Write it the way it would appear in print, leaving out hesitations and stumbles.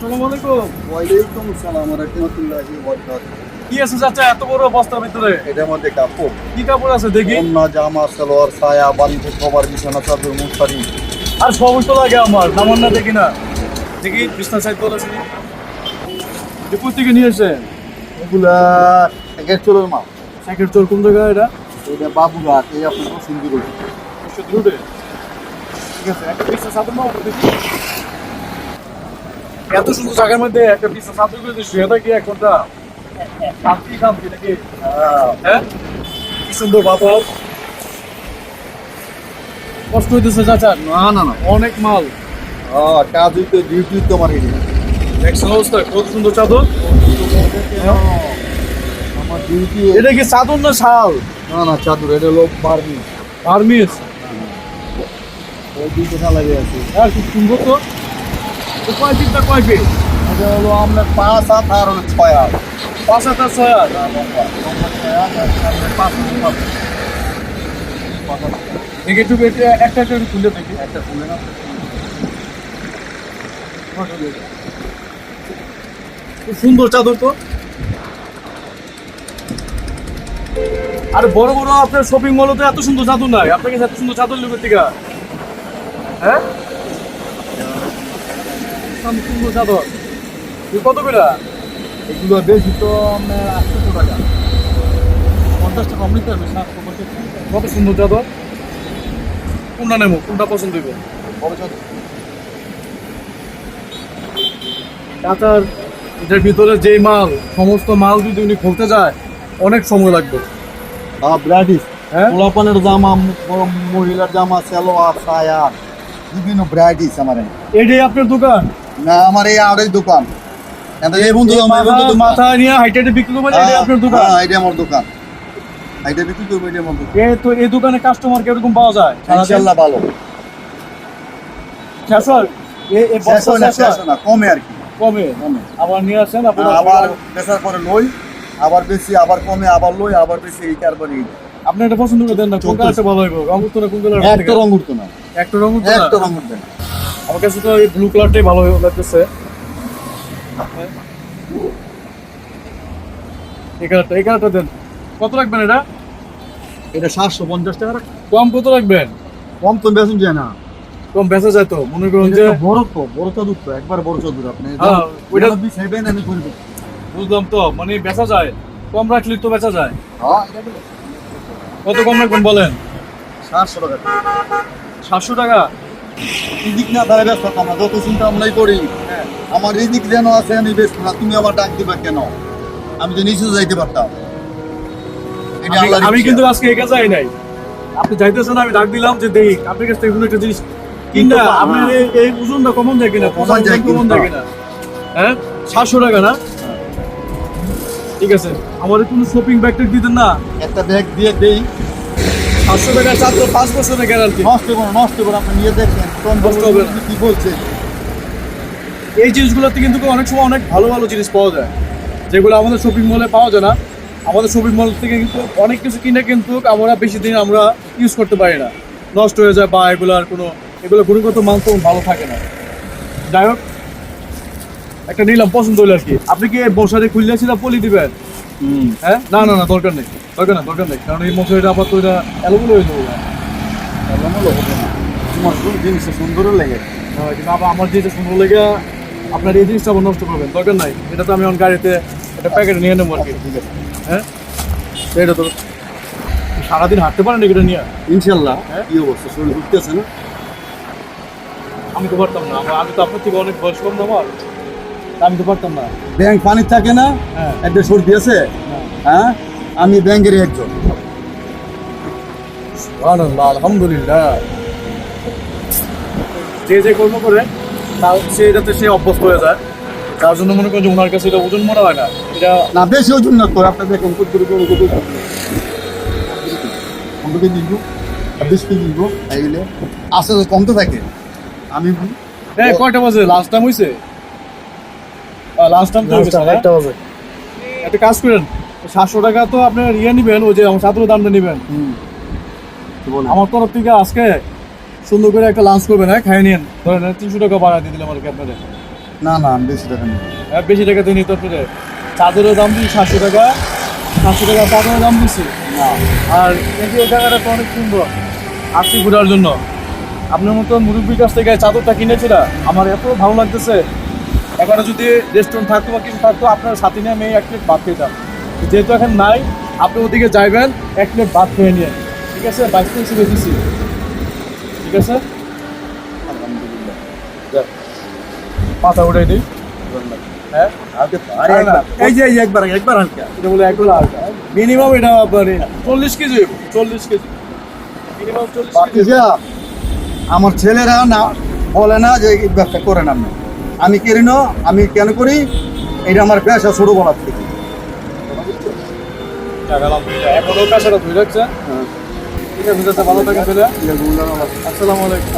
আসসালামু আলাইকুম। ওয়ালাইকুম আসসালাম ওয়া রাহমাতুল্লাহি ওয়া বারাকাতুহু। কি আছে চাচা এত বড় বস্তার ভিতরে? এটার মধ্যে কাপড়, কি কাপড় আছে দেখি? ওড়না, জামা, সালোয়ার, সায়া, বালিশের কভার, বিছানা চাদর, মশারি। আর সবই তো লাগে আমার, নামান না দেখি না। দেখি বিছনা সাইড তোলা আছে। দুপুর থেকে নিয়ে এসেছেন? এগুলা একের চোরের মাল। প্যাকেট চোর কোন জায়গায় এটা? এটা বাবুঘাট, এই আপনার পছন্দ রোড। রোডে। ঠিক আছে, একটা বিছনা চাদর নাও দেখি। এত সুন্দর জায়গার মধ্যে একটা বিছনা চাদর করে দিচ্ছি, এটা কি এক ঘন্টা? শান্তি নাকি? হ্যাঁ, কি সুন্দর বাতাস। কষ্ট হইতেছে চাচা? না অনেক মাল। কাজ হইতে ডিউটি তো আমার এখানে। দেখছেন অবস্থা কত সুন্দর চাদর। আমার ডিউটি। এটা কি চাদর না শাল? না চাদর, এটা লোক বার্মি। ফার্মিস। ওই দুইটা শাল লাগে আছে। হ্যাঁ, খুব সুন্দর তো। তো কয় পিসটা কয় পিস? এটা হলো আপনার 5 হাত আর হলো 6 হাত। 5 হাত আর 6 হাত। লম্বা 6 হাত আর সামনে 5 হাত। দেখি একটু একটা খুলে দেখি। একটা খুলে না। খুব সুন্দর চাদর তো। আর বড় বড় আপনার শপিং মলে তো এত সুন্দর চাদর নাই, আপনার কাছে এত সুন্দর চাদর নেবেন থেকে? হ্যাঁ, সুন্দর চাদর কত করে? এগুলো বেশি তো আপনার 800 টাকা। 50 টাকা কম নিতে হবে। 750 টাকা। কত সুন্দর চাদর। কোনটা নেবো, কোনটা পছন্দ হইব? বড় চাদর। চাচার এটার ভিতরে যে মাল, সমস্ত মাল যদি উনি খুলতে যায় অনেক সময় লাগবে। ব্রাডিস, হ্যাঁ, পোলাপানের জামা, মহিলার জামা, সালোয়ার, সায়া, বিভিন্ন ব্রাইডিস আমার এখানে। এটাই আপনার দোকান? না, আমার এই আড়াই দোকান। এই বন্ধু মাথা নিয়ে হাইটে বিক্রি করবেন, এটাই আপনার দোকান? হ্যাঁ, এটা আমার দোকান। এটা বিক্রি করবো, এটা আমার দোকান। তো এই দোকানে কাস্টমার কিরকম পাওয়া যায়? ইনশাআল্লাহ ভালো। শেষ হয়? শেষ হয় না, শেষ হয় না, কমে আর কি। কমে? আবার নিয়ে আসেন আপনারা? আবার বেচার পরে লই, আবার বেশি, আবার কমে, আবার লই, আবার বেশি, এই কারবারই। আপনি এটা পছন্দ করে দেন না? কোন কালারটা ভালো হবে? রং উঠতো না কোন কালার? একটা রং উঠতো না। একটা রং উঠতো না? একটা রং উঠবে না। আমার কাছে তো এই ব্লু কালারটাই ভালো লাগতেছে। এই কালারটা দেন। কত রাখবেন এটা? এটা 750 টাকা। কম কত রাখবেন? কম তো বেচুন যায় না। কম বেচা যায় তো, মনে করুন যে বড় চাদর তো, একবার বড় চাদর আপনি হ্যাঁ, ওইটা বিছাইবেন, আমি করে দেব। বুঝলাম তো, মানে বেচা যায়, কম রাখলে তো বেচা যায়। হ্যাঁ, এটা দেব। কত কম রাখবেন বলেন? 700 টাকা। 700 টাকা? রিজিক না তাহলে ব্যস্ত আমরা যত চিন্তা আমরাই করি। আমার রিজিক যেন আছে, আমি ব্যস্ত না। তুমি আমার ডাক দিবা কেন? আমি তো নিচে যাইতে পারতাম। এটা আল্লাহর আমি ইচ্ছা। কিন্তু আজকে একা যাই নাই, আপনি যাইতেছেন, আমি ডাক দিলাম যে দেখি আপনার কাছ থেকে কোনো একটা জিনিস কিনা। আপনার এই ওজনটা কমন যায় কিনা? কমন যায় কিনা? কমন যায় কিনা? হ্যাঁ, 700 টাকা না? ঠিক আছে, আমার কোনো শপিং ব্যাগ দিতেন না? একটা ব্যাগ দিয়ে দেই। 700 টাকা চাত্র 5 বছরের গ্যারান্টি। নষ্ট করে আপনি নিয়ে দেখেন কোন নষ্ট হবে না। কি বলছে। এই জিনিসগুলোতে কিন্তু অনেক সময় অনেক ভালো ভালো জিনিস পাওয়া যায়, যেগুলো আমাদের শপিং মলে পাওয়া যায় না। আমাদের শপিং মল থেকে কিন্তু অনেক কিছু কিনে কিন্তু আমরা বেশি দিন আমরা ইউজ করতে পারি না, নষ্ট হয়ে যায়, বা এগুলো গুণগত মান তো ভালো থাকে না। যাই হোক, একটা নিলাম, পছন্দ হলো আর কি। আপনি কি মশারি খুললে সেটা পলি দিবেন? হ্যাঁ, না দরকার নেই, কারণ এই মশারিটা আবার তো এটা এলোগুলো হয়ে যাবে। তোমার জিনিসটা সুন্দর লেগে। হ্যাঁ, কিন্তু আবার আমার যেটা সুন্দর লেগে আপনার এই জিনিসটা আবার নষ্ট করবেন, দরকার নাই। এটা তো আমি আমার গাড়িতে একটা প্যাকেট নিয়ে নেবো আর কি। ঠিক আছে। হ্যাঁ, এটা তো সারাদিন হাঁটতে পারেন এটা নিয়ে? ইনশাল্লাহ। হ্যাঁ? কি অবস্থা, শরীর উঠতেছে না? আমি তো পারতাম না, আমি তো আপনার থেকে অনেক বয়স কম না আমার, আমি তো পারতাম না। ব্যাংক পানি থাকে না, হ্যাঁ, একটা সর্দি আছে। হ্যাঁ, আমি ব্যাংকের একজন। সুবহানাল্লাহ, আলহামদুলিল্লাহ। যে কর্ম করে এটাতে সে অভ্যস্ত হয়ে যায়, তার জন্য মনে করেন যে ওনার কাছে এটা ওজন মনে হয় না। এটা না, বেশি ওজন না তো। আপনি দেখুন কুকুর নিব, 20 কেজি নিব, এইগুলো আস্তে আস্তে কমতে থাকে। আমি কয়টা বাজে? লাস্ট টাইম হয়েছে? লাস্ট টাইম তো একটা বাজে। একটা কাজ করেন, 700 টাকা তো আপনার নিবেন, ওই যে আমার ছাত্র দামটা নিবেন। আমার তরফ থেকে আজকে সুন্দর করে একটা লাঞ্চ করবেন, হ্যাঁ, খাই নিন। ধরেন 300 টাকা বাড়া দিয়ে দিলাম আর কি আপনাদের। না না আমি বেশি টাকা নেব হ্যাঁ বেশি টাকাতে নিতে পারে। চাদরের দাম দিই 700 টাকা, 700 টাকা চাদরের দাম দিচ্ছি। না আর এই যে এই জায়গাটা তো অনেক সুন্দর, আসছি ঘোরার জন্য। আপনার মতন মুরব্বীর কাছ থেকে চাদরটা কিনেছিলাম, আমার এত ভালো লাগতেছে। এখানে যদি রেস্টুরেন্ট থাকতো বা কিছু থাকতো, আপনার সাথে নিয়ে আমি 1 প্লেট ভাত খেতাম। যেহেতু এখন নাই, আপনি ওদিকে যাইবেন, 1 প্লেট ভাত খেয়ে নিয়ে, ঠিক আছে? 22 হিসেবে দিচ্ছি, ঠিক আছে? আলহামদুলিল্লাহ যাক, মাথা উঠাই দিই। হ্যাঁ আরে এই যে একবার হালকা এটা বলে একগুলো হালকা মিনিমাম, এটা মানে 40 কেজি হইব, 40 কেজি মিনিমাম, 40 কেজি। বাতিজা আমার ছেলেরা না বলে না যে এই ব্যবসা করেন আপনি, আমি করি না। আমি কেন করি, এটা আমার পেশা ছোটবেলার থেকে। এখনো কাছাটা ধরে রাখছে। ঠিক আছে, ভালো থাকেন। আসসালামু আলাইকুম।